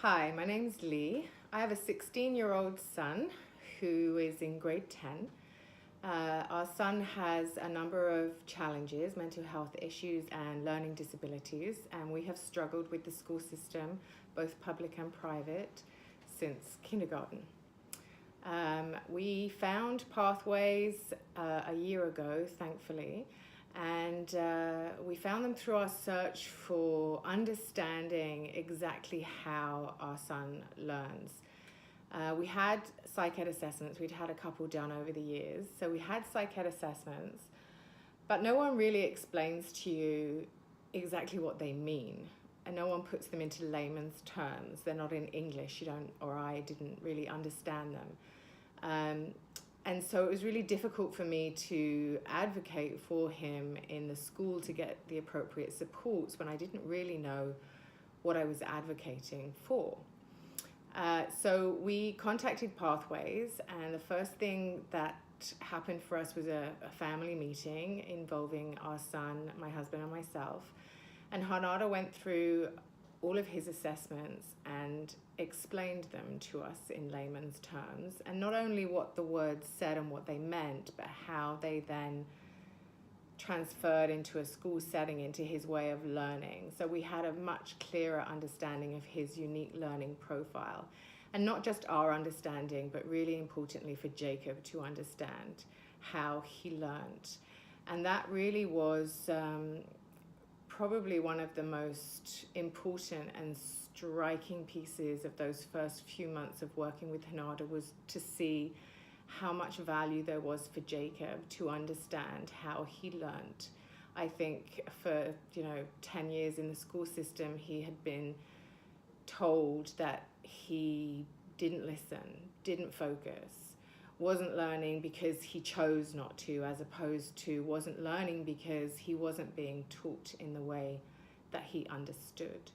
Hi, my name's Lee. I have a 16-year-old son who is in grade 10. Our son has a number of challenges, mental health issues and learning disabilities, and we have struggled with the school system, both public and private, since kindergarten. We found Pathways a year ago, thankfully, and we found them through our search for understanding exactly how our son learns. We had psych ed assessments. We'd had a couple done over the years. So we had psych ed assessments, but no one really explains to you exactly what they mean. And no one puts them into layman's terms. They're not in English. I didn't really understand them. And so it was really difficult for me to advocate for him in the school to get the appropriate supports when I didn't really know what I was advocating for. So we contacted Pathways, and the first thing that happened for us was a family meeting involving our son, my husband, and myself. And Hanada went through all of his assessments and explained them to us in layman's terms, and not only what the words said and what they meant, but how they then transferred into a school setting, into his way of learning. So we had a much clearer understanding of his unique learning profile, and not just our understanding, but really importantly for Jacob to understand how he learned. And that really was probably one of the most important and striking pieces of those first few months of working with Hanada, was to see how much value there was for Jacob to understand how he learned. I think for 10 years in the school system, he had been told that he didn't listen, didn't focus, wasn't learning because he chose not to, as opposed to wasn't learning because he wasn't being taught in the way that he understood.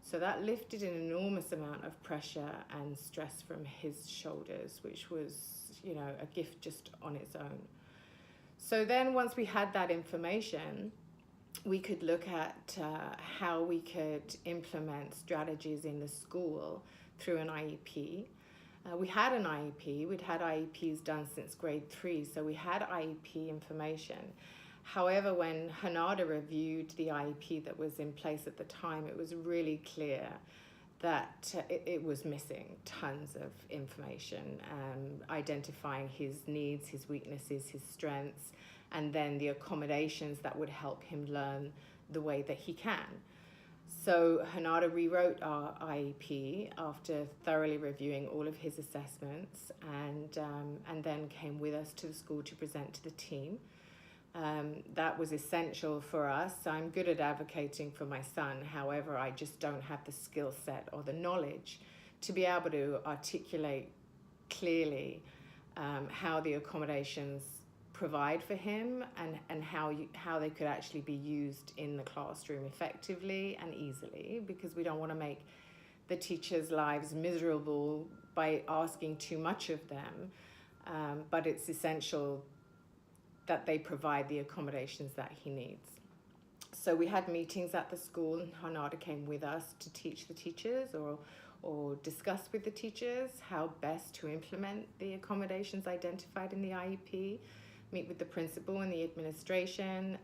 So that lifted an enormous amount of pressure and stress from his shoulders, which was, a gift just on its own. So then once we had that information, we could look at how we could implement strategies in the school through an IEP. We had an IEP. We'd had IEPs done since grade 3, so we had IEP information. However, when Hanada reviewed the IEP that was in place at the time, it was really clear that it was missing tons of information, identifying his needs, his weaknesses, his strengths, and then the accommodations that would help him learn the way that he can. So Hanada rewrote our IEP after thoroughly reviewing all of his assessments, and then came with us to the school to present to the team. That was essential for us. I'm good at advocating for my son. However, I just don't have the skill set or the knowledge to be able to articulate clearly how the accommodations provide for him, and how they could actually be used in the classroom effectively and easily, because we don't want to make the teachers' lives miserable by asking too much of them, but it's essential that they provide the accommodations that he needs. So we had meetings at the school, and Hanada came with us to teach the teachers or discuss with the teachers how best to implement the accommodations identified in the IEP, meet with the principal and the administration,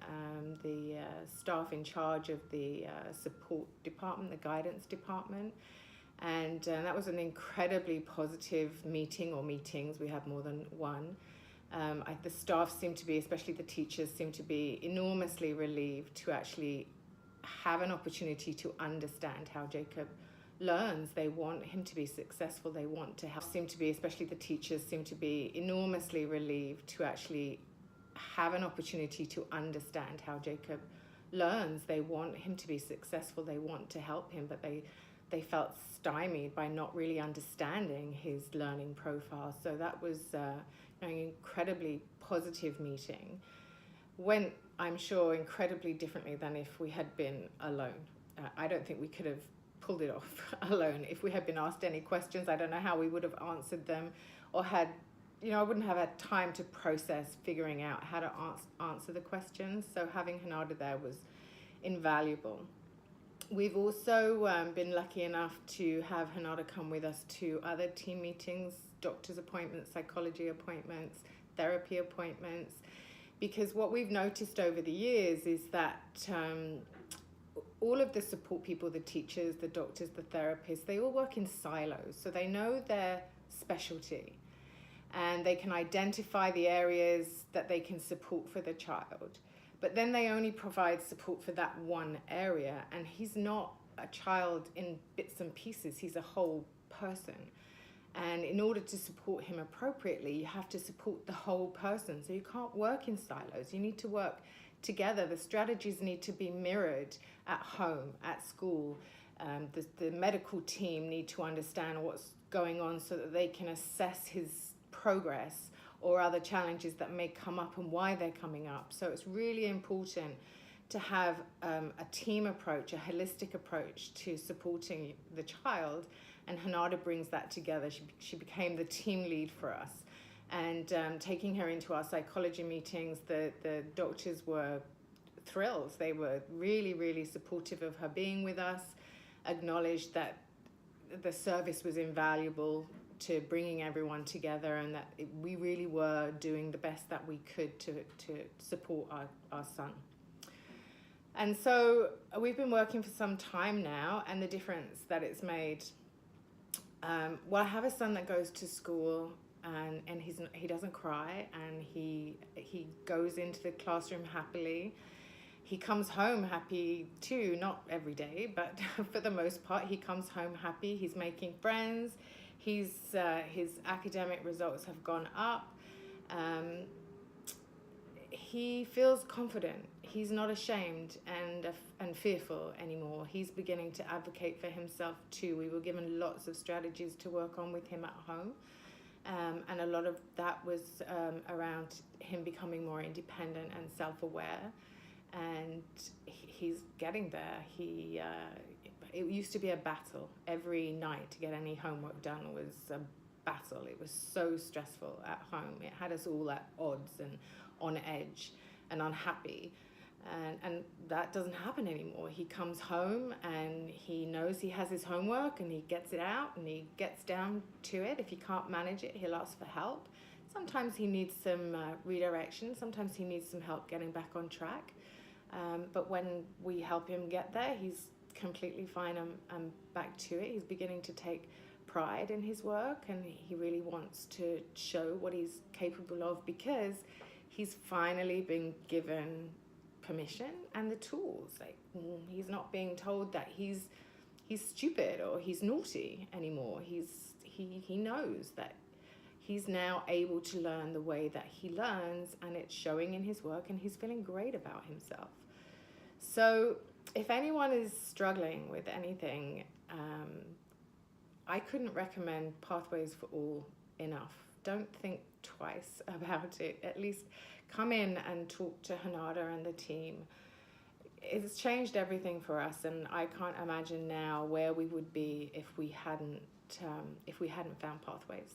the staff in charge of the support department, the guidance department. And that was an incredibly positive meeting, or meetings. We had more than one. The staff seemed to be, especially the teachers, seemed to be enormously relieved to actually have an opportunity to understand how Jacob learns. They want him to be successful. They want to help. Especially the teachers seem to be enormously relieved to actually have an opportunity to understand how Jacob learns. They want him to be successful. They want to help him, but they felt stymied by not really understanding his learning profile. So that was an incredibly positive meeting. Went, I'm sure, incredibly differently than if we had been alone. I don't think we could have pulled it off alone. If we had been asked any questions, I don't know how we would have answered them, or had, I wouldn't have had time to process figuring out how to answer the questions. So having Hanada there was invaluable. We've also been lucky enough to have Hanada come with us to other team meetings, doctor's appointments, psychology appointments, therapy appointments, because what we've noticed over the years is that all of the support people, the teachers, the doctors, the therapists, they all work in silos. So they know their specialty and they can identify the areas that they can support for the child. But then they only provide support for that one area. And he's not a child in bits and pieces. He's a whole person. And in order to support him appropriately, you have to support the whole person. So you can't work in silos. You need to work together. The strategies need to be mirrored at home, at school. The medical team need to understand what's going on so that they can assess his progress or other challenges that may come up and why they're coming up. So it's really important to have a team approach, a holistic approach to supporting the child. And Hanada brings that together. She became the team lead for us. And taking her into our psychology meetings, the doctors were thrilled. They were really, really supportive of her being with us, acknowledged that the service was invaluable to bringing everyone together, and that we really were doing the best that we could to support our son. And so we've been working for some time now, and the difference that it's made. Well, I have a son that goes to school, and he doesn't cry, and he goes into the classroom happily. He comes home happy too, not every day, but for the most part, he comes home happy. He's making friends. His academic results have gone up. He feels confident. He's not ashamed and fearful anymore. He's beginning to advocate for himself too. We were given lots of strategies to work on with him at home. And a lot of that was around him becoming more independent and self-aware. And he's getting there. It used to be a battle. Every night to get any homework done was a battle. It was so stressful at home. It had us all at odds and on edge and unhappy. And that doesn't happen anymore. He comes home and he knows he has his homework and he gets it out and he gets down to it. If he can't manage it, he'll ask for help. Sometimes he needs some redirection. Sometimes he needs some help getting back on track. But when we help him get there, he's completely fine and back to it. He's beginning to take pride in his work, and he really wants to show what he's capable of because he's finally been given permission and the tools. Like, he's not being told that he's stupid or he's naughty anymore. He knows that he's now able to learn the way that he learns, and it's showing in his work, and he's feeling great about himself. So if anyone is struggling with anything, I couldn't recommend Pathways for All enough. Don't think twice about it. At least come in and talk to Hanada and the team. It's changed everything for us, and I can't imagine now where we would be if we hadn't found Pathways.